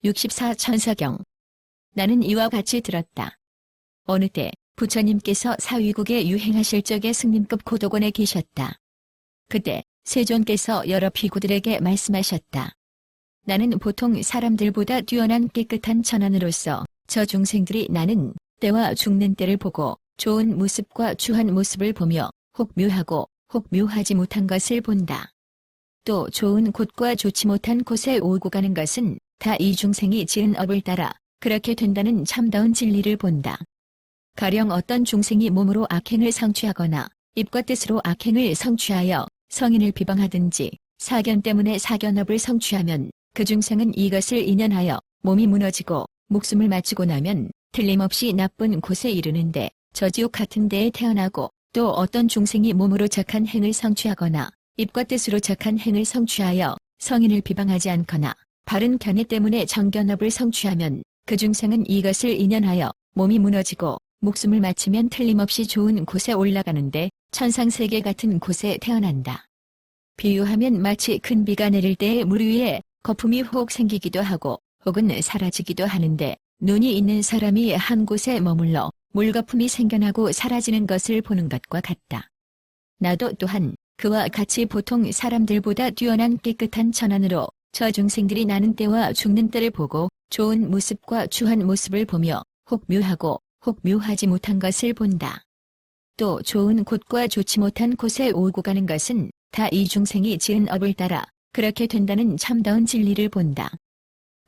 64 천사경. 나는 이와 같이 들었다. 어느 때 부처님께서 사위국에 유행하실 적에 승림급 고도곤에 계셨다. 그때 세존께서 여러 비구들에게 말씀하셨다. 나는 보통 사람들보다 뛰어난 깨끗한 천안으로서 저 중생들이 나는 때와 죽는 때를 보고 좋은 모습과 추한 모습을 보며 혹 묘하고 혹 묘하지 못한 것을 본다. 또 좋은 곳과 좋지 못한 곳에 오고 가는 것은 다 이 중생이 지은 업을 따라 그렇게 된다는 참다운 진리를 본다. 가령 어떤 중생이 몸으로 악행을 성취하거나 입과 뜻으로 악행을 성취하여 성인을 비방하든지 사견 때문에 사견업을 성취하면 그 중생은 이것을 인연하여 몸이 무너지고 목숨을 마치고 나면 틀림없이 나쁜 곳에 이르는데 저 지옥 같은 데에 태어나고, 또 어떤 중생이 몸으로 착한 행을 성취하거나 입과 뜻으로 착한 행을 성취하여 성인을 비방하지 않거나 바른 견해 때문에 정견업을 성취하면 그 중생은 이것을 인연하여 몸이 무너지고 목숨을 마치면 틀림없이 좋은 곳에 올라가는데 천상세계 같은 곳에 태어난다. 비유하면 마치 큰 비가 내릴 때에 물 위에 거품이 혹 생기기도 하고 혹은 사라지기도 하는데, 눈이 있는 사람이 한 곳에 머물러 물거품이 생겨나고 사라지는 것을 보는 것과 같다. 나도 또한 그와 같이 보통 사람들보다 뛰어난 깨끗한 천안으로 저 중생들이 나는 때와 죽는 때를 보고 좋은 모습과 추한 모습을 보며 혹 묘하고 혹 묘하지 못한 것을 본다. 또 좋은 곳과 좋지 못한 곳에 오고 가는 것은 다 이 중생이 지은 업을 따라 그렇게 된다는 참다운 진리를 본다.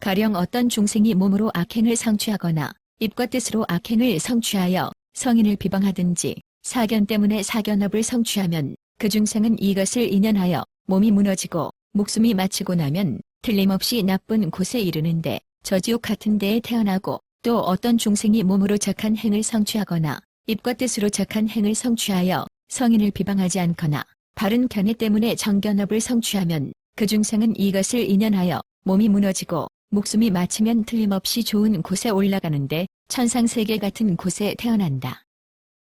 가령 어떤 중생이 몸으로 악행을 성취하거나 입과 뜻으로 악행을 성취하여 성인을 비방하든지 사견 때문에 사견업을 성취하면 그 중생은 이것을 인연하여 몸이 무너지고 목숨이 마치고 나면 틀림없이 나쁜 곳에 이르는데 저 지옥 같은 데에 태어나고, 또 어떤 중생이 몸으로 착한 행을 성취하거나 입과 뜻으로 착한 행을 성취하여 성인을 비방하지 않거나 바른 견해 때문에 정견업을 성취하면 그 중생은 이것을 인연하여 몸이 무너지고 목숨이 마치면 틀림없이 좋은 곳에 올라가는데 천상세계 같은 곳에 태어난다.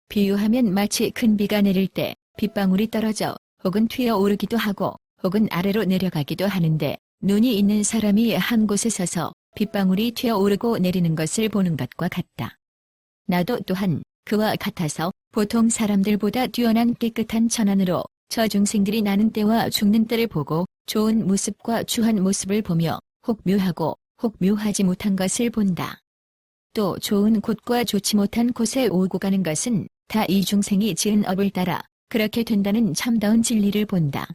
비유하면 마치 큰 비가 내릴 때 빗방울이 떨어져 혹은 튀어 오르기도 하고 혹은 아래로 내려가기도 하는데, 눈이 있는 사람이 한 곳에 서서 빗방울이 튀어 오르고 내리는 것을 보는 것과 같다. 나도 또한 그와 같아서 보통 사람들보다 뛰어난 깨끗한 천안으로 저 중생들이 나는 때와 죽는 때를 보고 좋은 모습과 추한 모습을 보며 혹 묘하고 혹 묘하지 못한 것을 본다. 또 좋은 곳과 좋지 못한 곳에 오고 가는 것은 다 이 중생이 지은 업을 따라 그렇게 된다는 참다운 진리를 본다.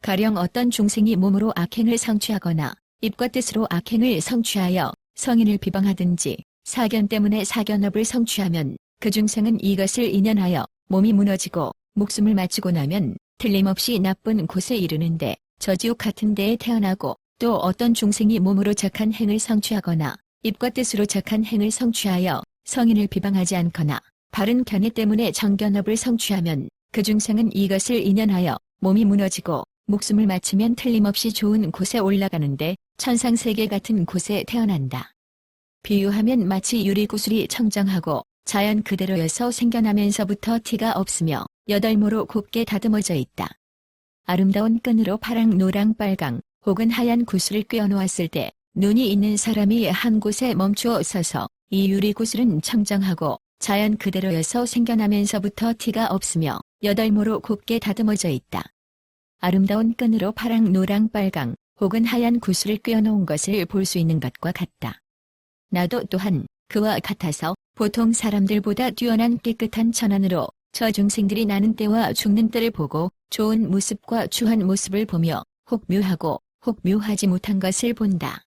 가령 어떤 중생이 몸으로 악행을 성취하거나 입과 뜻으로 악행을 성취하여 성인을 비방하든지 사견 때문에 사견업을 성취하면 그 중생은 이것을 인연하여 몸이 무너지고 목숨을 마치고 나면 틀림없이 나쁜 곳에 이르는데 저 지옥 같은 데에 태어나고, 또 어떤 중생이 몸으로 착한 행을 성취하거나 입과 뜻으로 착한 행을 성취하여 성인을 비방하지 않거나 바른 견해 때문에 정견업을 성취하면 그 중생은 이것을 인연하여 몸이 무너지고 목숨을 마치면 틀림없이 좋은 곳에 올라가는데 천상세계 같은 곳에 태어난다. 비유하면 마치 유리구슬이 청정하고 자연 그대로여서 생겨나면서부터 티가 없으며 여덟모로 곱게 다듬어져 있다. 아름다운 끈으로 파랑, 노랑, 빨강 혹은 하얀 구슬을 꿰어 놓았을 때 눈이 있는 사람이 한 곳에 멈추어 서서 이 유리구슬은 청정하고 자연 그대로여서 생겨나면서부터 티가 없으며 여덟모로 곱게 다듬어져 있다. 아름다운 끈으로 파랑, 노랑, 빨강 혹은 하얀 구슬을 꿰어 놓은 것을 볼 수 있는 것과 같다. 나도 또한 그와 같아서 보통 사람들보다 뛰어난 깨끗한 천안으로 저 중생들이 나는 때와 죽는 때를 보고 좋은 모습과 추한 모습을 보며 혹 묘하고 혹 묘하지 못한 것을 본다.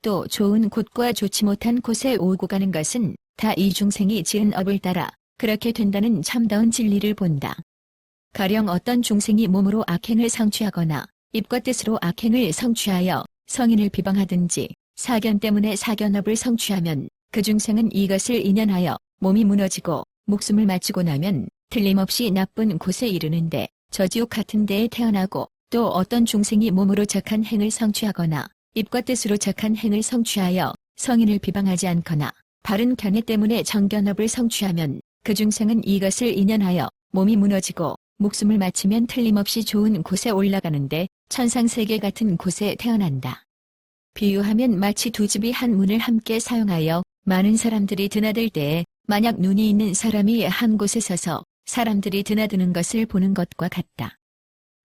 또 좋은 곳과 좋지 못한 곳에 오고 가는 것은 다 이 중생이 지은 업을 따라 그렇게 된다는 참다운 진리를 본다. 가령 어떤 중생이 몸으로 악행을 성취하거나 입과 뜻으로 악행을 성취하여 성인을 비방하든지 사견 때문에 사견업을 성취하면 그 중생은 이것을 인연하여 몸이 무너지고 목숨을 마치고 나면 틀림없이 나쁜 곳에 이르는데 저 지옥 같은 데에 태어나고, 또 어떤 중생이 몸으로 착한 행을 성취하거나 입과 뜻으로 착한 행을 성취하여 성인을 비방하지 않거나 바른 견해 때문에 정견업을 성취하면 그 중생은 이것을 인연하여 몸이 무너지고 목숨을 마치면 틀림없이 좋은 곳에 올라가는데 천상세계 같은 곳에 태어난다. 비유하면 마치 두 집이 한 문을 함께 사용하여 많은 사람들이 드나들 때에 만약 눈이 있는 사람이 한 곳에 서서 사람들이 드나드는 것을 보는 것과 같다.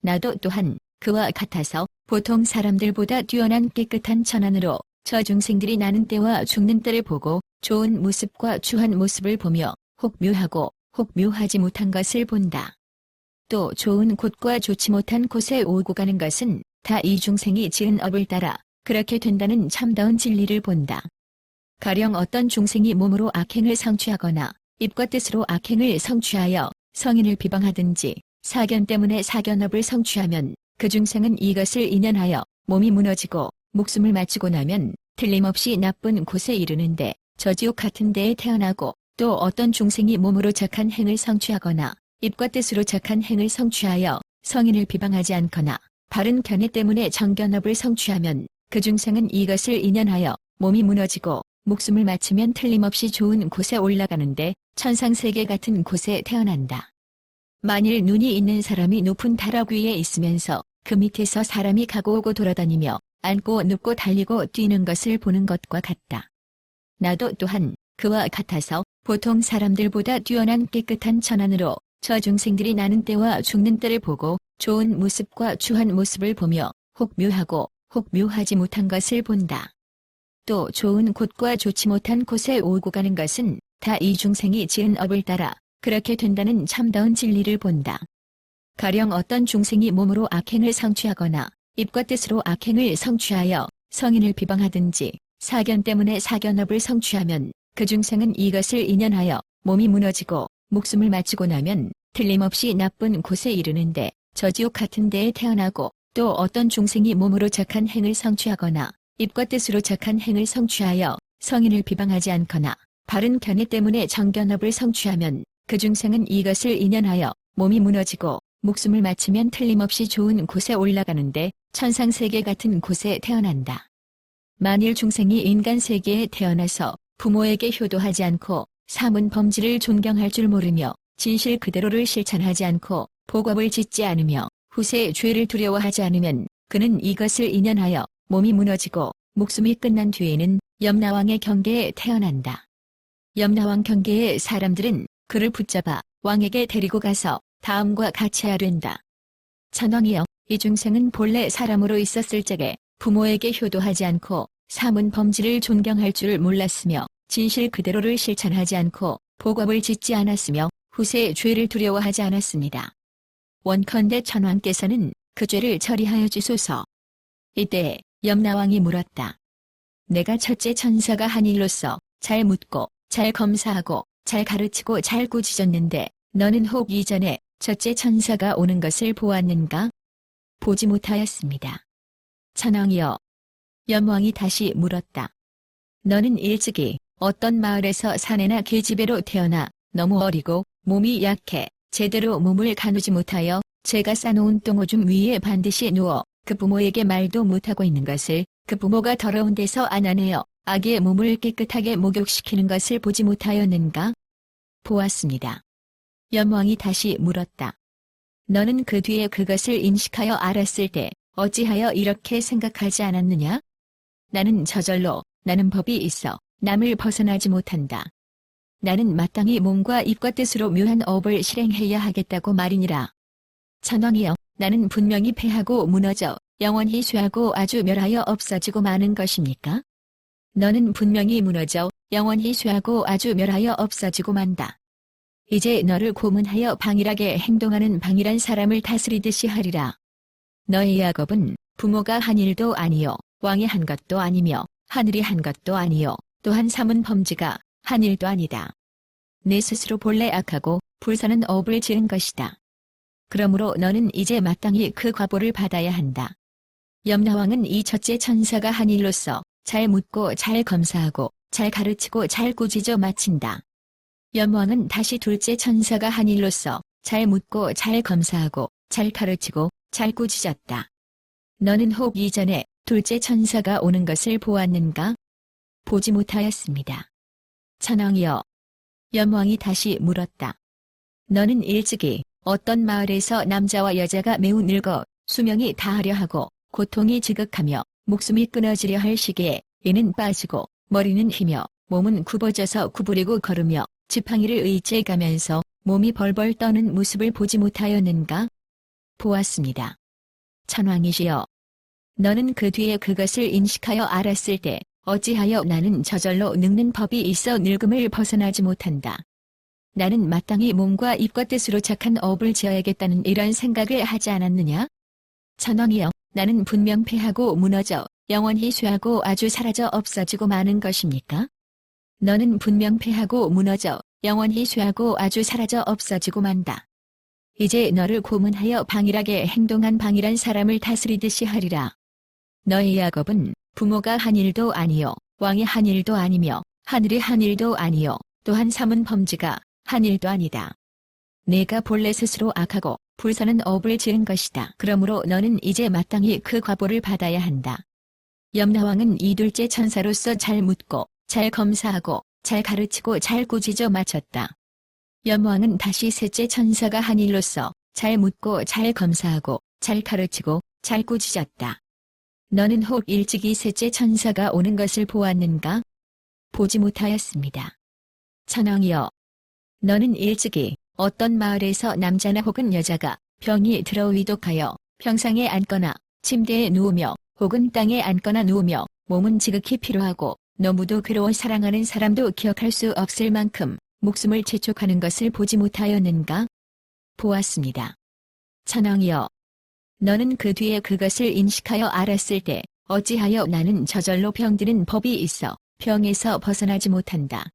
나도 또한 그와 같아서 보통 사람들보다 뛰어난 깨끗한 천안으로 저 중생들이 나는 때와 죽는 때를 보고 좋은 모습과 추한 모습을 보며 혹 묘하고 혹 묘하지 못한 것을 본다. 또 좋은 곳과 좋지 못한 곳에 오고 가는 것은 다 이 중생이 지은 업을 따라 그렇게 된다는 참다운 진리를 본다. 가령 어떤 중생이 몸으로 악행을 성취하거나 입과 뜻으로 악행을 성취하여 성인을 비방하든지 사견 때문에 사견업을 성취하면 그 중생은 이것을 인연하여 몸이 무너지고 목숨을 마치고 나면 틀림없이 나쁜 곳에 이르는데 저지옥 같은 데에 태어나고, 또 어떤 중생이 몸으로 착한 행을 성취하거나 입과 뜻으로 착한 행을 성취하여 성인을 비방하지 않거나 바른 견해 때문에 정견업을 성취하면 그 중생은 이것을 인연하여 몸이 무너지고 목숨을 마치면 틀림없이 좋은 곳에 올라가는데 천상세계 같은 곳에 태어난다. 만일 눈이 있는 사람이 높은 다락 위에 있으면서 그 밑에서 사람이 가고 오고 돌아다니며 앉고 눕고 달리고 뛰는 것을 보는 것과 같다. 나도 또한 그와 같아서 보통 사람들보다 뛰어난 깨끗한 천안으로 저 중생들이 나는 때와 죽는 때를 보고 좋은 모습과 추한 모습을 보며 혹 묘하고 혹 묘하지 못한 것을 본다. 또 좋은 곳과 좋지 못한 곳에 오고 가는 것은 다 이 중생이 지은 업을 따라 그렇게 된다는 참다운 진리를 본다. 가령 어떤 중생이 몸으로 악행을 성취하거나 입과 뜻으로 악행을 성취하여 성인을 비방하든지 사견 때문에 사견업을 성취하면 그 중생은 이것을 인연하여 몸이 무너지고 목숨을 마치고 나면 틀림없이 나쁜 곳에 이르는데 저지옥 같은 데에 태어나고, 또 어떤 중생이 몸으로 착한 행을 성취하거나 입과 뜻으로 착한 행을 성취하여 성인을 비방하지 않거나 바른 견해 때문에 정견업을 성취하면 그 중생은 이것을 인연하여 몸이 무너지고 목숨을 마치면 틀림없이 좋은 곳에 올라가는데 천상세계 같은 곳에 태어난다. 만일 중생이 인간 세계에 태어나서 부모에게 효도하지 않고 사문 범지를 존경할 줄 모르며 진실 그대로를 실천하지 않고 복업을 짓지 않으며 후세의 죄를 두려워하지 않으면 그는 이것을 인연하여 몸이 무너지고 목숨이 끝난 뒤에는 염라왕의 경계에 태어난다. 염라왕 경계의 사람들은 그를 붙잡아 왕에게 데리고 가서 다음과 같이 아뢰는다. 천왕이여, 이 중생은 본래 사람으로 있었을 적에 부모에게 효도하지 않고 사문 범지를 존경할 줄을 몰랐으며 진실 그대로를 실천하지 않고 복업을 짓지 않았으며 후세의 죄를 두려워하지 않았습니다. 원컨대 천왕께서는 그 죄를 처리하여 주소서. 이때 염라왕이 물었다. 내가 첫째 천사가 한 일로서 잘 묻고 잘 검사하고 잘 가르치고 잘 꾸짖었는데 너는 혹 이전에 첫째 천사가 오는 것을 보았는가? 보지 못하였습니다. 천왕이여. 염왕이 다시 물었다. 너는 일찍이 어떤 마을에서 사내나 계집애로 태어나 너무 어리고 몸이 약해 제대로 몸을 가누지 못하여 제가 싸놓은 똥오줌 위에 반드시 누워 그 부모에게 말도 못하고 있는 것을 그 부모가 더러운 데서 안아내어 아기의 몸을 깨끗하게 목욕시키는 것을 보지 못하였는가? 보았습니다. 염왕이 다시 물었다. 너는 그 뒤에 그것을 인식하여 알았을 때 어찌하여 이렇게 생각하지 않았느냐? 나는 저절로 나는 법이 있어 남을 벗어나지 못한다. 나는 마땅히 몸과 입과 뜻으로 묘한 업을 실행해야 하겠다고 말이니라. 천왕이여, 나는 분명히 패하고 무너져 영원히 쇠하고 아주 멸하여 없어지고 마는 것입니까? 너는 분명히 무너져 영원히 쇠하고 아주 멸하여 없어지고 만다. 이제 너를 고문하여 방일하게 행동하는 방일한 사람을 다스리듯이 하리라. 너의 야곱은 부모가 한 일도 아니요 왕이 한 것도 아니며 하늘이 한 것도 아니요 또한 사문 범지가 한 일도 아니다. 내 스스로 본래 악하고 불사는 업을 지은 것이다. 그러므로 너는 이제 마땅히 그 과보를 받아야 한다. 염라왕은 이 첫째 천사가 한 일로서 잘 묻고 잘 검사하고 잘 가르치고 잘 꾸짖어 마친다. 염왕은 다시 둘째 천사가 한 일로서 잘 묻고 잘 검사하고 잘 가르치고 잘 꾸짖었다. 너는 혹 이전에 둘째 천사가 오는 것을 보았는가? 보지 못하였습니다. 천왕이여. 염왕이 다시 물었다. 너는 일찍이 어떤 마을에서 남자와 여자가 매우 늙어 수명이 다하려 하고 고통이 지극하며 목숨이 끊어지려 할 시기에 이는 빠지고 머리는 휘며 몸은 굽어져서 구부리고 걸으며 지팡이를 의지해가면서 몸이 벌벌 떠는 모습을 보지 못하였는가? 보았습니다. 천왕이시여, 너는 그 뒤에 그것을 인식하여 알았을 때 어찌하여 나는 저절로 늙는 법이 있어 늙음을 벗어나지 못한다. 나는 마땅히 몸과 입과 뜻으로 착한 업을 지어야겠다는 이런 생각을 하지 않았느냐? 천왕이여, 나는 분명 패하고 무너져 영원히 쇠하고 아주 사라져 없어지고 마는 것입니까? 너는 분명 패하고 무너져 영원히 쇠하고 아주 사라져 없어지고 만다. 이제 너를 고문하여 방일하게 행동한 방일한 사람을 다스리듯이 하리라. 너의 야곱은 부모가 한 일도 아니요 왕이 한 일도 아니며 하늘이 한 일도 아니요 또한 삼은 범죄가 한 일도 아니다. 내가 본래 스스로 악하고 불사는 업을 지은 것이다. 그러므로 너는 이제 마땅히 그 과보를 받아야 한다. 염라왕은 이 둘째 천사로서 잘 묻고 잘 검사하고 잘 가르치고 잘 꾸짖어 마쳤다. 염왕은 다시 셋째 천사가 한 일로서 잘 묻고 잘 검사하고 잘 가르치고 잘 꾸짖었다. 너는 혹 일찍이 셋째 천사가 오는 것을 보았는가? 보지 못하였습니다. 천왕이여, 너는 일찍이 어떤 마을에서 남자나 혹은 여자가 병이 들어 위독하여 병상에 앉거나 침대에 누우며 혹은 땅에 앉거나 누우며 몸은 지극히 피로하고 너무도 괴로워 사랑하는 사람도 기억할 수 없을 만큼 목숨을 재촉하는 것을 보지 못하였는가? 보았습니다. 천왕이여, 너는 그 뒤에 그것을 인식하여 알았을 때 어찌하여 나는 저절로 병드는 법이 있어 병에서 벗어나지 못한다.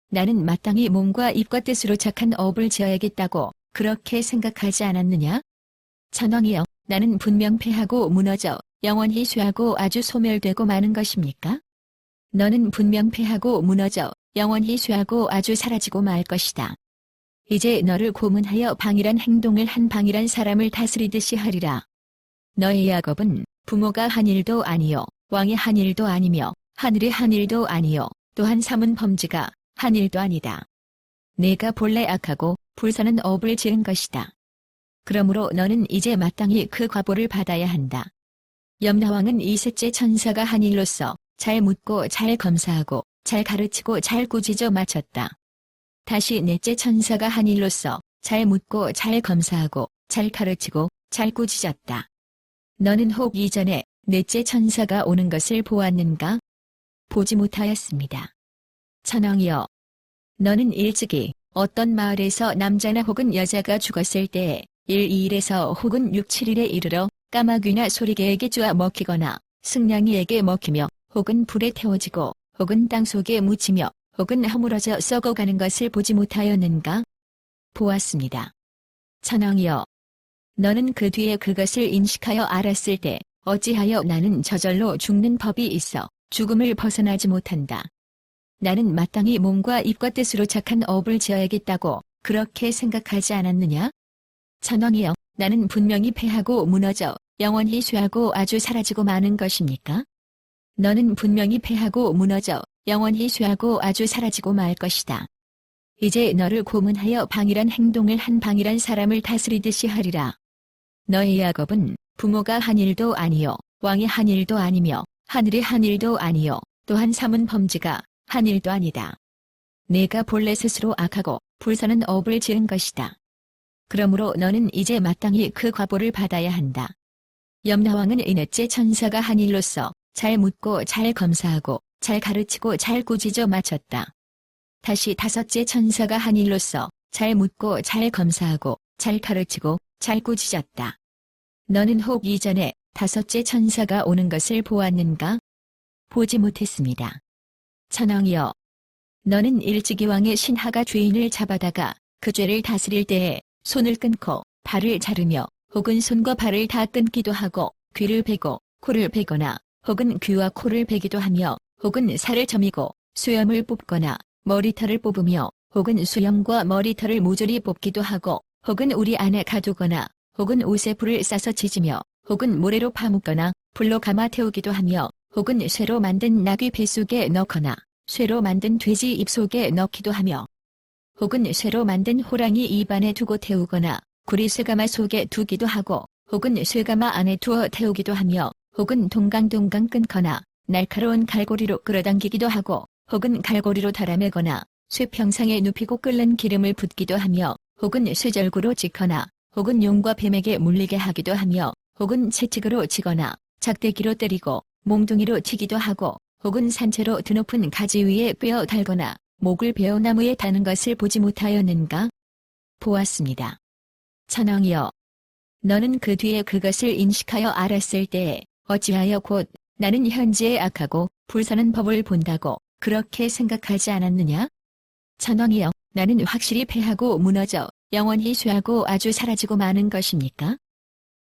나는 마땅히 몸과 입과 뜻으로 착한 업을 지어야겠다고 그렇게 생각하지 않았느냐? 천왕이여, 나는 분명 패하고 무너져 영원히 쇠하고 아주 소멸되고 마는 것입니까? 너는 분명 패하고 무너져 영원히 쇠하고 아주 사라지고 말 것이다. 이제 너를 고문하여 방일한 행동을 한 방일한 사람을 다스리듯이 하리라. 너의 야곱은 부모가 한 일도 아니요 왕이 한 일도 아니며 하늘이 한 일도 아니요 또한 삼은 범죄가 한 일도 아니다. 내가 본래 악하고 불사는 업을 지은 것이다. 그러므로 너는 이제 마땅히 그 과보를 받아야 한다. 염라왕은 이 셋째 천사가 한 일로서 잘 묻고 잘 검사하고 잘 가르치고 잘 꾸짖어 마쳤다. 다시 넷째 천사가 한 일로서 잘 묻고 잘 검사하고 잘 가르치고 잘 꾸짖었다. 너는 혹 이전에 넷째 천사가 오는 것을 보았는가? 보지 못하였습니다. 천왕이여, 너는 일찍이 어떤 마을에서 남자나 혹은 여자가 죽었을 때에 1~2일에서 혹은 6~7일에 이르러 까마귀나 소리개에게 쪼아 먹히거나 승냥이에게 먹히며 혹은 불에 태워지고 혹은 땅속에 묻히며 혹은 허물어져 썩어가는 것을 보지 못하였는가? 보았습니다. 천왕이여, 너는 그 뒤에 그것을 인식하여 알았을 때 어찌하여 나는 저절로 죽는 법이 있어 죽음을 벗어나지 못한다. 나는 마땅히 몸과 입과 뜻으로 착한 업을 지어야겠다고 그렇게 생각하지 않았느냐? 천왕이여, 나는 분명히 패하고 무너져 영원히 쇠하고 아주 사라지고 마는 것입니까? 너는 분명히 패하고 무너져 영원히 쇠하고 아주 사라지고 말 것이다. 이제 너를 고문하여 방일한 행동을 한 방일한 사람을 다스리듯이 하리라. 너의 야곱은 부모가 한 일도 아니요 왕이 한 일도 아니며 하늘이 한 일도 아니요 또한 삼은 범죄가 한 일도 아니다. 내가 본래 스스로 악하고 불사는 업을 지은 것이다. 그러므로 너는 이제 마땅히 그 과보를 받아야 한다. 염라왕은 이 넷째 천사가 한 일로서 잘 묻고 잘 검사하고 잘 가르치고 잘 꾸짖어 마쳤다. 다시 다섯째 천사가 한 일로서 잘 묻고 잘 검사하고 잘 가르치고 잘 꾸짖었다. 너는 혹 이전에 다섯째 천사가 오는 것을 보았는가? 보지 못했습니다. 천왕이여, 너는 일찍이 왕의 신하가 죄인을 잡아다가 그 죄를 다스릴 때에 손을 끊고 발을 자르며 혹은 손과 발을 다 끊기도 하고 귀를 베고 코를 베거나 혹은 귀와 코를 베기도 하며 혹은 살을 저미고 수염을 뽑거나 머리털을 뽑으며 혹은 수염과 머리털을 모조리 뽑기도 하고 혹은 우리 안에 가두거나 혹은 옷에 불을 싸서 지지며 혹은 모래로 파묻거나 불로 감아 태우기도 하며 혹은 쇠로 만든 나귀 뱃속에 넣거나 쇠로 만든 돼지 입속에 넣기도 하며 혹은 쇠로 만든 호랑이 입안에 두고 태우거나 구리 쇠가마 속에 두기도 하고 혹은 쇠가마 안에 두어 태우기도 하며 혹은 동강동강 끊거나 날카로운 갈고리로 끌어당기기도 하고 혹은 갈고리로 달아매거나 쇠평상에 눕히고 끓는 기름을 붓기도 하며 혹은 쇠절구로 찍거나 혹은 용과 뱀에게 물리게 하기도 하며 혹은 채찍으로 치거나 작대기로 때리고 몽둥이로 치기도 하고 혹은 산채로 드높은 가지 위에 꿰어 달거나 목을 베어 나무에 다는 것을 보지 못하였는가? 보았습니다. 천왕이여, 너는 그 뒤에 그것을 인식하여 알았을 때에 어찌하여 곧 나는 현재의 악하고 불사는 법을 본다고 그렇게 생각하지 않았느냐? 천왕이여, 나는 확실히 패하고 무너져 영원히 쇠하고 아주 사라지고 마는 것입니까?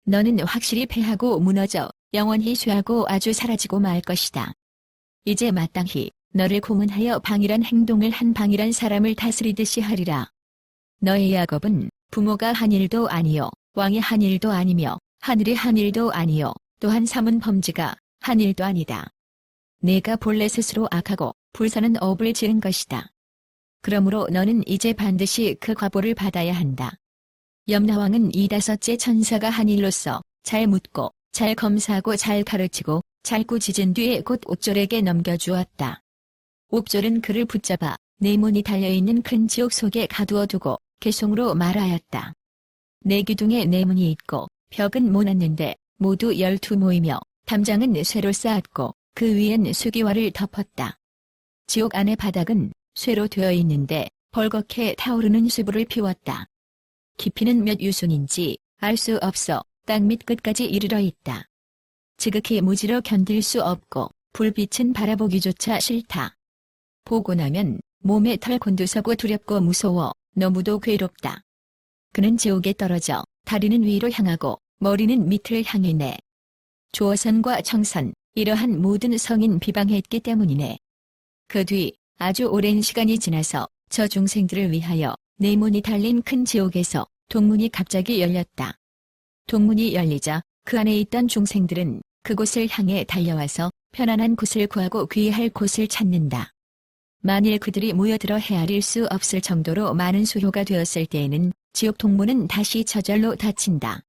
너는 확실히 패하고 무너져 영원히 쇠하고 아주 사라지고 말 것이다. 이제 마땅히 너를 고문하여 방일한 행동을 한 방일한 사람을 다스리듯이 하리라. 너의 야곱은 부모가 한 일도 아니요 왕이 한 일도 아니며 하늘이 한 일도 아니요 또한 삼은 범죄가 한 일도 아니다. 내가 본래 스스로 악하고 불사는 업을 지은 것이다. 그러므로 너는 이제 반드시 그 과보를 받아야 한다. 염라왕은 25째 천사가 한 일로서 잘 묻고 잘 검사하고 잘 가르치고 잘 꾸짖은 뒤에 곧 옥졸에게 넘겨주었다. 옥졸은 그를 붙잡아 네몬이 달려있는 큰 지옥 속에 가두어 두고 개송으로 말하였다. 네 기둥에 네문이 있고 벽은 모났는데 모두 12모이며 담장은 쇠로 쌓았고 그 위엔 수기와를 덮었다. 지옥 안의 바닥은 쇠로 되어 있는데 벌겋게 타오르는 쇠불을 피웠다. 깊이는 몇 유순인지 알 수 없어 땅 밑 끝까지 이르러 있다. 지극히 무지로 견딜 수 없고 불빛은 바라보기조차 싫다. 보고 나면 몸에 털 곤두서고 두렵고 무서워 너무도 괴롭다. 그는 지옥에 떨어져 다리는 위로 향하고 머리는 밑을 향이네. 조선과 청선 이러한 모든 성인 비방했기 때문이네. 그 뒤 아주 오랜 시간이 지나서 저 중생들을 위하여 네문이 달린 큰 지옥에서 동문이 갑자기 열렸다. 동문이 열리자 그 안에 있던 중생들은 그곳을 향해 달려와서 편안한 곳을 구하고 귀할 곳을 찾는다. 만일 그들이 모여들어 헤아릴 수 없을 정도로 많은 수요가 되었을 때에는 지옥 동문은 다시 저절로 닫힌다.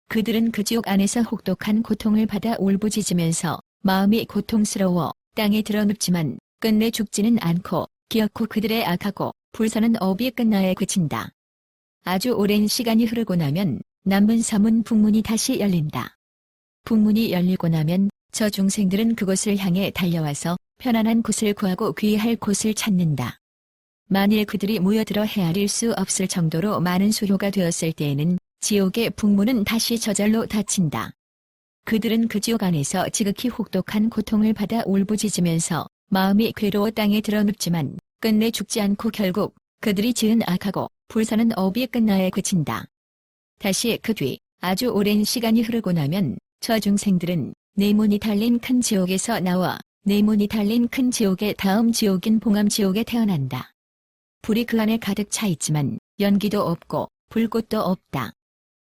그들은 그 지옥 안에서 혹독한 고통을 받아 울부짖으면서 마음이 고통스러워 땅에 드러눕지만 끝내 죽지는 않고 기어코 그들의 악하고 불사는 업이 끝나에 그친다. 아주 오랜 시간이 흐르고 나면 남문 서문 북문이 다시 열린다. 북문이 열리고 나면 저 중생들은 그곳을 향해 달려와서 편안한 곳을 구하고 귀할 곳을 찾는다. 만일 그들이 모여들어 헤아릴 수 없을 정도로 많은 수요가 되었을 때에는 지옥의 북문은 다시 저절로 닫힌다. 그들은 그 지옥 안에서 지극히 혹독한 고통을 받아 울부짖으면서 마음이 괴로워 땅에 드러눕지만 끝내 죽지 않고 결국 그들이 지은 악하고 불사는 업이 끝나에 그친다. 다시 그 뒤 아주 오랜 시간이 흐르고 나면 저 중생들은 네문이 달린 큰 지옥에서 나와 네문이 달린 큰 지옥의 다음 지옥인 봉암지옥에 태어난다. 불이 그 안에 가득 차 있지만 연기도 없고 불꽃도 없다.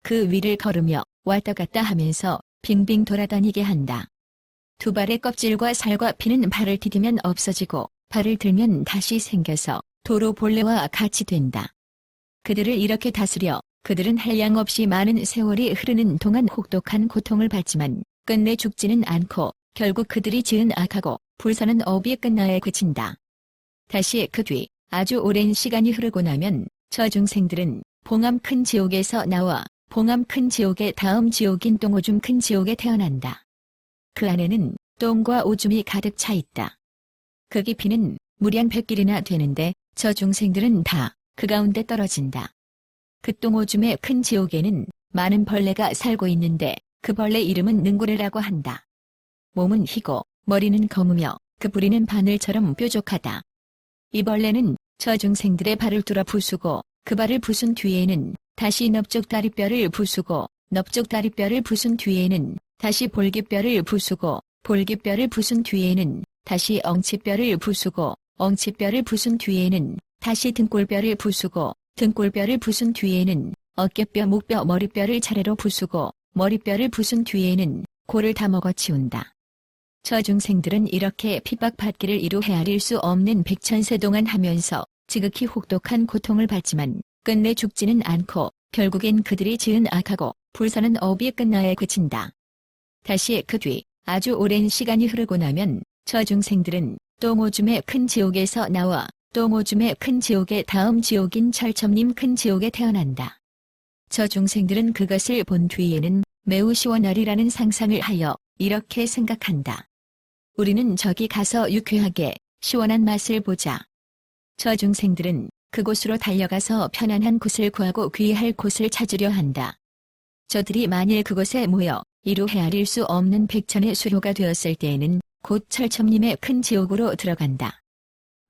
그 위를 걸으며 왔다 갔다 하면서 빙빙 돌아다니게 한다. 두 발의 껍질과 살과 피는 발을 디디면 없어지고 발을 들면 다시 생겨서 도로 본래와 같이 된다. 그들을 이렇게 다스려 그들은 한량없이 많은 세월이 흐르는 동안 혹독한 고통을 받지만 끝내 죽지는 않고 결국 그들이 지은 악하고 불사는 업이 끝나에 그친다. 다시 그 뒤 아주 오랜 시간이 흐르고 나면 저 중생들은 봉암 큰 지옥에서 나와 봉암 큰 지옥의 다음 지옥인 똥오줌 큰 지옥에 태어난다. 그 안에는 똥과 오줌이 가득 차 있다. 그 깊이는 무량 100길이나 되는데 저 중생들은 다 그 가운데 떨어진다. 그 똥오줌의 큰 지옥에는 많은 벌레가 살고 있는데 그 벌레 이름은 능구레라고 한다. 몸은 희고 머리는 검으며 그 부리는 바늘처럼 뾰족하다. 이 벌레는 저 중생들의 발을 뚫어 부수고 그 발을 부순 뒤에는 다시 넓적 다리뼈를 부수고 넓적 다리뼈를 부순 뒤에는 다시 볼깃뼈를 부수고 볼깃뼈를 부순 뒤에는 다시 엉치뼈를 부수고 엉치뼈를 부순 뒤에는 다시 등골뼈를 부수고 등골뼈를 부순 뒤에는 어깨뼈, 목뼈, 머리뼈를 차례로 부수고 머리뼈를 부순 뒤에는 골을 다 먹어치운다. 저 중생들은 이렇게 핍박받기를 이루 헤아릴 수 없는 백천세 동안 하면서 지극히 혹독한 고통을 받지만 끝내 죽지는 않고 결국엔 그들이 지은 악하고 불사는 업이 끝나에 그친다. 다시 그 뒤 아주 오랜 시간이 흐르고 나면 저 중생들은 똥오줌의 큰 지옥에서 나와 똥오줌의 큰 지옥의 다음 지옥인 철첨님 큰 지옥에 태어난다. 저 중생들은 그것을 본 뒤에는 매우 시원하리라는 상상을 하여 이렇게 생각한다. 우리는 저기 가서 유쾌하게 시원한 맛을 보자. 저 중생들은 그곳으로 달려가서 편안한 곳을 구하고 귀할 곳을 찾으려 한다. 저들이 만일 그곳에 모여 이루 헤아릴 수 없는 백천의 수효가 되었을 때에는 곧 철첨님의 큰 지옥으로 들어간다.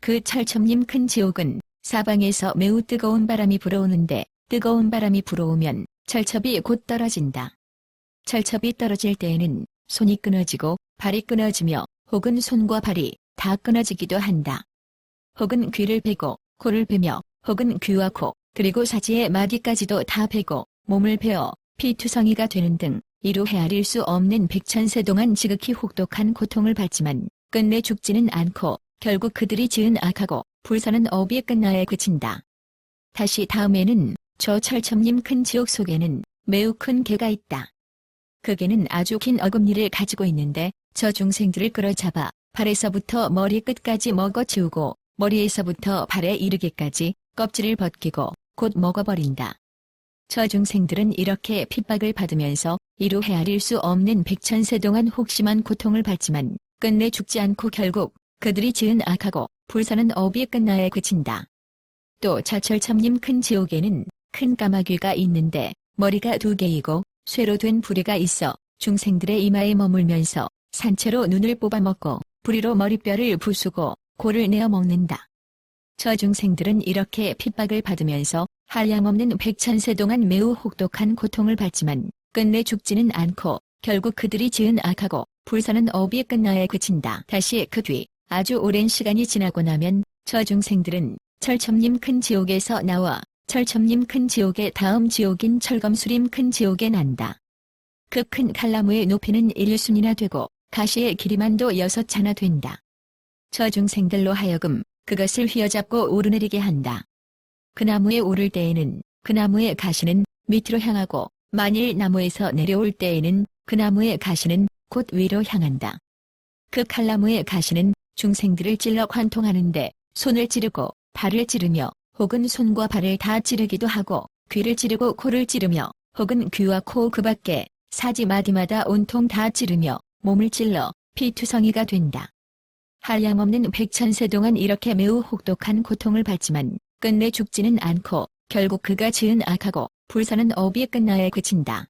그 철첨님 큰 지옥은 사방에서 매우 뜨거운 바람이 불어오는데 뜨거운 바람이 불어오면 철첩이 곧 떨어진다. 철첩이 떨어질 때에는 손이 끊어지고 발이 끊어지며 혹은 손과 발이 다 끊어지기도 한다. 혹은 귀를 베고 코를 베며 혹은 귀와 코 그리고 사지의 마디까지도 다 베고 몸을 베어 피투성이가 되는 등 이루 헤아릴 수 없는 백천세 동안 지극히 혹독한 고통을 받지만 끝내 죽지는 않고 결국 그들이 지은 악하고 불사는 업이 끝나에 그친다. 다시 다음에는 저 철첨님 큰 지옥 속에는 매우 큰 개가 있다. 그 개는 아주 긴 어금니를 가지고 있는데 저 중생들을 끌어잡아 발에서부터 머리 끝까지 먹어치우고 머리에서부터 발에 이르기까지 껍질을 벗기고 곧 먹어버린다. 저 중생들은 이렇게 핍박을 받으면서 이루 헤아릴 수 없는 백천세 동안 혹심한 고통을 받지만 끝내 죽지 않고 결국 그들이 지은 악하고 불사는 업이 끝나에 그친다. 또 저철첨님 큰 지옥에는 큰 까마귀가 있는데 머리가 2개이고 쇠로 된 부리가 있어 중생들의 이마에 머물면서 산채로 눈을 뽑아먹고 부리로 머리뼈를 부수고 골을 내어 먹는다. 저 중생들은 이렇게 핍박을 받으면서 한량없는 백천세 동안 매우 혹독한 고통을 받지만 끝내 죽지는 않고 결국 그들이 지은 악하고 불사는 업이 끝나에 그친다. 다시 그 뒤 아주 오랜 시간이 지나고 나면 저 중생들은 철첨님 큰 지옥에서 나와 철첨님 큰 지옥의 다음 지옥인 철검수림 큰 지옥에 난다. 그 큰 칼나무의 높이는 1순이나 되고 가시의 길이만도 6자나 된다. 저 중생들로 하여금 그것을 휘어잡고 오르내리게 한다. 그 나무에 오를 때에는 그 나무의 가시는 밑으로 향하고 만일 나무에서 내려올 때에는 그 나무의 가시는 곧 위로 향한다. 그 칼나무의 가시는 중생들을 찔러 관통하는데 손을 찌르고 발을 찌르며 혹은 손과 발을 다 찌르기도 하고 귀를 찌르고 코를 찌르며 혹은 귀와 코 그 밖에 사지 마디마다 온통 다 찌르며 몸을 찔러 피투성이가 된다. 한량없는 백천세 동안 이렇게 매우 혹독한 고통을 받지만 끝내 죽지는 않고 결국 그가 지은 악하고 불사는 업이 끝나에 그친다.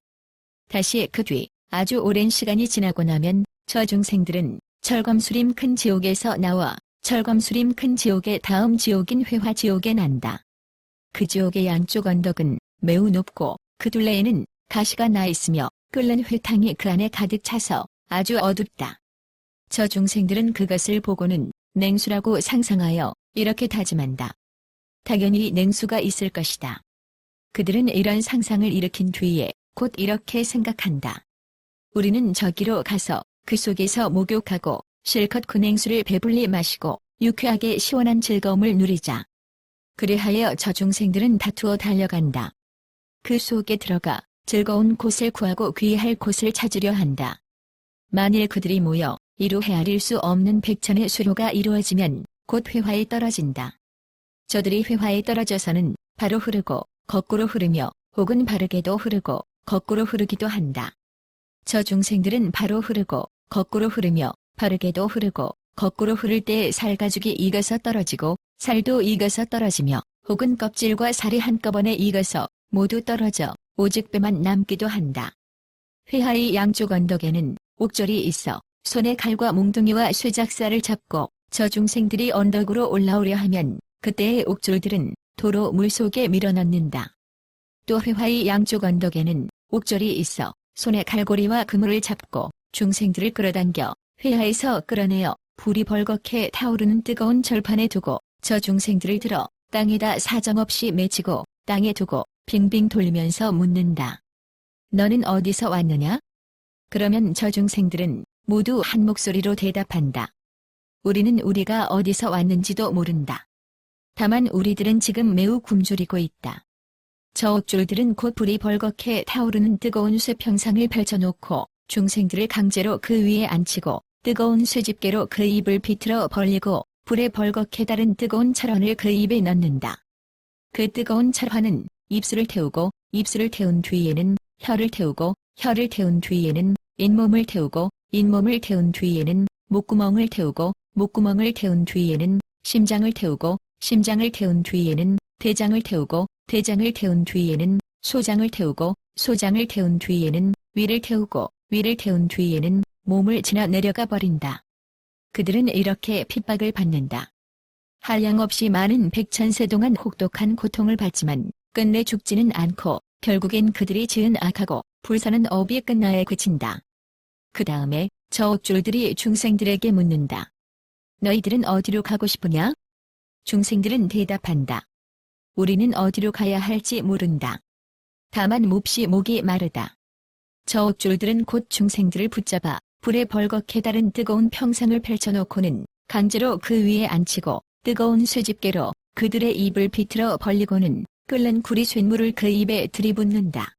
다시 그 뒤 아주 오랜 시간이 지나고 나면 저 중생들은 철검수림 큰 지옥에서 나와 철검수림 큰 지옥의 다음 지옥인 회화지옥에 난다. 그 지옥의 양쪽 언덕은 매우 높고 그 둘레에는 가시가 나 있으며 끓는 회탕이 그 안에 가득 차서 아주 어둡다. 저 중생들은 그것을 보고는 냉수라고 상상하여 이렇게 다짐한다. 당연히 냉수가 있을 것이다. 그들은 이런 상상을 일으킨 뒤에 곧 이렇게 생각한다. 우리는 저기로 가서 그 속에서 목욕하고 실컷 그 냉수를 배불리 마시고 유쾌하게 시원한 즐거움을 누리자. 그리하여 저 중생들은 다투어 달려간다. 그 속에 들어가 즐거운 곳을 구하고 귀할 곳을 찾으려 한다. 만일 그들이 모여 이루 헤아릴 수 없는 백천의 수료가 이루어지면 곧 회화에 떨어진다. 저들이 회화에 떨어져서는 바로 흐르고 거꾸로 흐르며 혹은 바르게도 흐르고 거꾸로 흐르기도 한다. 저 중생들은 바로 흐르고 거꾸로 흐르며 바르게도 흐르고 거꾸로 흐를 때 살가죽이 익어서 떨어지고 살도 익어서 떨어지며 혹은 껍질과 살이 한꺼번에 익어서 모두 떨어져 오직 뼈만 남기도 한다. 회화의 양쪽 언덕에는 옥절이 있어 손에 칼과 몽둥이와 쇠작살을 잡고 저 중생들이 언덕으로 올라오려 하면 그때의 옥졸들은 도로 물속에 밀어넣는다. 또 회화의 양쪽 언덕에는 옥절이 있어 손에 칼고리와 그물을 잡고 중생들을 끌어당겨 회화에서 끌어내어 불이 벌겋게 타오르는 뜨거운 절판에 두고 저 중생들을 들어 땅에다 사정없이 맺히고 땅에 두고 빙빙 돌리면서 묻는다. 너는 어디서 왔느냐? 그러면 저 중생들은 모두 한 목소리로 대답한다. 우리는 우리가 어디서 왔는지도 모른다. 다만 우리들은 지금 매우 굶주리고 있다. 저 옥졸들은 곧 불이 벌겋게 타오르는 뜨거운 쇠평상을 펼쳐놓고 중생들을 강제로 그 위에 앉히고 뜨거운 쇠집게로 그 입을 비틀어 벌리고 불에 벌겋게 달은 뜨거운 철환을 그 입에 넣는다. 그 뜨거운 철환은 입술을 태우고 입술을 태운 뒤에는 혀를 태우고 혀를 태운 뒤에는 잇몸을 태우고 잇몸을 태운 뒤에는 목구멍을 태우고 목구멍을 태운 뒤에는 심장을 태우고 심장을 태운 뒤에는 대장을 태우고 대장을 태운 뒤에는 소장을 태우고 소장을 태운 뒤에는 위를 태우고 위를 태운 뒤에는 몸을 지나 내려가 버린다. 그들은 이렇게 핍박을 받는다. 한량없이 많은 백천세 동안 혹독한 고통을 받지만 끝내 죽지는 않고 결국엔 그들이 지은 악하고 불사는 업이 끝나야 그친다. 그 다음에 저 옥졸들이 중생들에게 묻는다. 너희들은 어디로 가고 싶으냐? 중생들은 대답한다. 우리는 어디로 가야 할지 모른다. 다만 몹시 목이 마르다. 저 옥졸들은 곧 중생들을 붙잡아 불에 벌겋게 달은 뜨거운 평상을 펼쳐놓고는 강제로 그 위에 앉히고 뜨거운 쇠집게로 그들의 입을 비틀어 벌리고는 끓는 구리 쇳물을 그 입에 들이붓는다.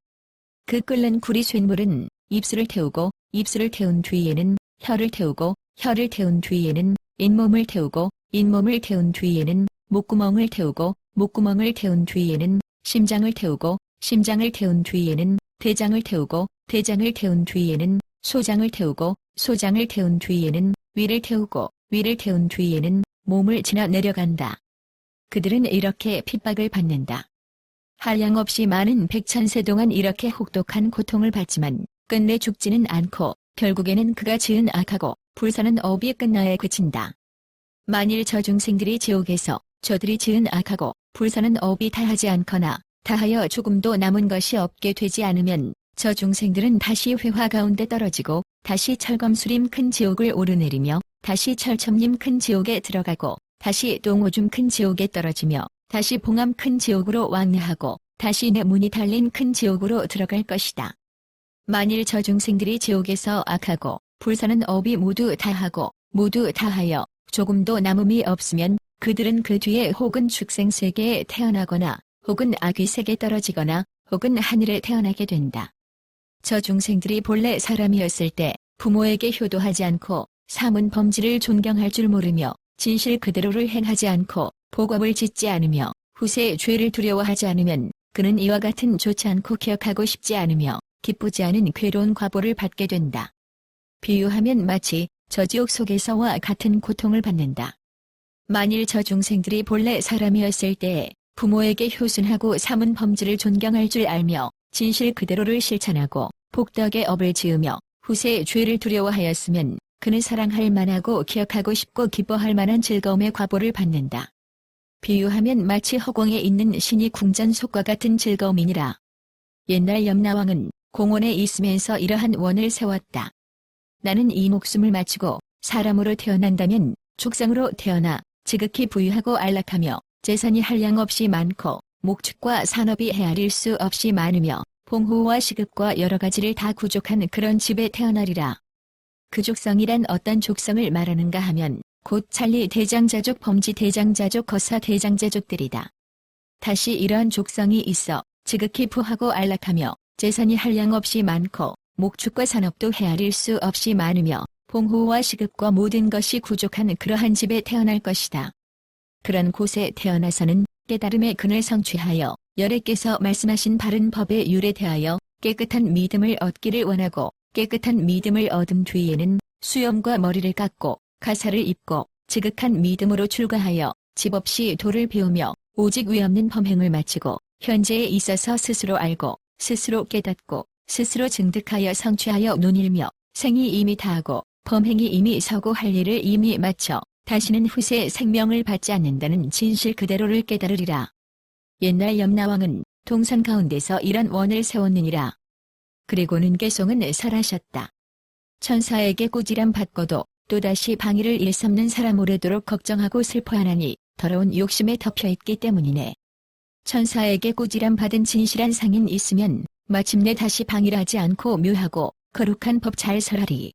그 끓는 구리 쇳물은 입술을 태우고 입술을 태운 뒤에는 혀를 태우고 혀를 태운 뒤에는 잇몸을 태우고 잇몸을 태운 뒤에는 목구멍을 태우고 목구멍을 태운 뒤에는 심장을 태우고 심장을 태운 뒤에는 대장을 태우고 대장을 태운 뒤에는 소장을 태우고 소장을 태운 뒤에는 위를 태우고 위를 태운 뒤에는 몸을 지나 내려간다. 그들은 이렇게 핍박을 받는다. 한량없이 많은 백천세 동안 이렇게 혹독한 고통을 받지만 끝내 죽지는 않고 결국에는 그가 지은 악하고 불사는 업이 끝나야 그친다. 만일 저 중생들이 지옥에서 저들이 지은 악하고 불사는 업이 다하지 않거나 다하여 조금도 남은 것이 없게 되지 않으면 저 중생들은 다시 회화 가운데 떨어지고 다시 철검수림 큰 지옥을 오르내리며 다시 철첨림 큰 지옥에 들어가고 다시 동오줌 큰 지옥에 떨어지며 다시 봉암 큰 지옥으로 왕래하고 다시 내 문이 달린 큰 지옥으로 들어갈 것이다. 만일 저 중생들이 지옥에서 악하고 불사는 업이 모두 다하고 모두 다하여 조금도 남음이 없으면 그들은 그 뒤에 혹은 축생세계에 태어나거나 혹은 아귀세계에 떨어지거나 혹은 하늘에 태어나게 된다. 저 중생들이 본래 사람이었을 때 부모에게 효도하지 않고 사문 범지를 존경할 줄 모르며 진실 그대로를 행하지 않고 복업을 짓지 않으며 후세의 죄를 두려워하지 않으면 그는 이와 같은 좋지 않고 기억하고 싶지 않으며 기쁘지 않은 괴로운 과보를 받게 된다. 비유하면 마치 저 지옥 속에서와 같은 고통을 받는다. 만일 저 중생들이 본래 사람이었을 때에 부모에게 효순하고 사문 범지를 존경할 줄 알며 진실 그대로를 실천하고 복덕의 업을 지으며 후세의 죄를 두려워하였으면 그는 사랑할 만하고 기억하고 싶고 기뻐할 만한 즐거움의 과보를 받는다. 비유하면 마치 허공에 있는 신이 궁전속과 같은 즐거움이니라. 옛날 염라왕은 공원에 있으면서 이러한 원을 세웠다. 나는 이 목숨을 마치고 사람으로 태어난다면 축생으로 태어나 지극히 부유하고 안락하며 재산이 한량없이 많고 목축과 산업이 헤아릴 수 없이 많으며 봉호와 시급과 여러 가지를 다 구족한 그런 집에 태어나리라. 그 족성이란 어떤 족성을 말하는가 하면 곧 찰리 대장자족 범지 대장자족 거사 대장자족들이다. 다시 이러한 족성이 있어 지극히 부하고 안락하며 재산이 한량없이 많고 목축과 산업도 헤아릴 수 없이 많으며 봉호와 시급과 모든 것이 구족한 그러한 집에 태어날 것이다. 그런 곳에 태어나서는 깨달음의 근을 성취하여 여래께서 말씀하신 바른 법에 유래되하여 깨끗한 믿음을 얻기를 원하고 깨끗한 믿음을 얻은 뒤에는 수염과 머리를 깎고 가사를 입고 지극한 믿음으로 출가하여 집 없이 도를 배우며 오직 위 없는 범행을 마치고 현재에 있어서 스스로 알고 스스로 깨닫고 스스로 증득하여 성취하여 논일며 생이 이미 다하고 범행이 이미 서고 할 일을 이미 마쳐 다시는 후세 생명을 받지 않는다는 진실 그대로를 깨달으리라. 옛날 염라왕은 동산 가운데서 이런 원을 세웠느니라. 그리고는 개송은 설하셨다. 천사에게 꾸지람 받고도 또다시 방위를 일삼는 사람 오래도록 걱정하고 슬퍼하나니 더러운 욕심에 덮여있기 때문이네. 천사에게 꾸지람 받은 진실한 상인 있으면 마침내 다시 방위를 하지 않고 묘하고 거룩한 법 잘 설하리.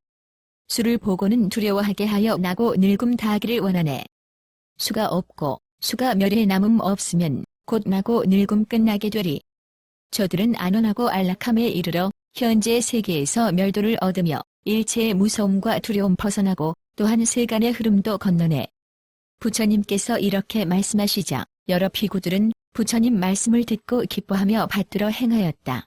수를 보고는 두려워하게 하여 나고 늙음 다하기를 원하네. 수가 없고 수가 멸에 남음 없으면 곧 나고 늙음 끝나게 되리. 저들은 안온하고 안락함에 이르러 현재 세계에서 멸도를 얻으며 일체의 무서움과 두려움 벗어나고 또한 세간의 흐름도 건너네. 부처님께서 이렇게 말씀하시자 여러 비구들은 부처님 말씀을 듣고 기뻐하며 받들어 행하였다.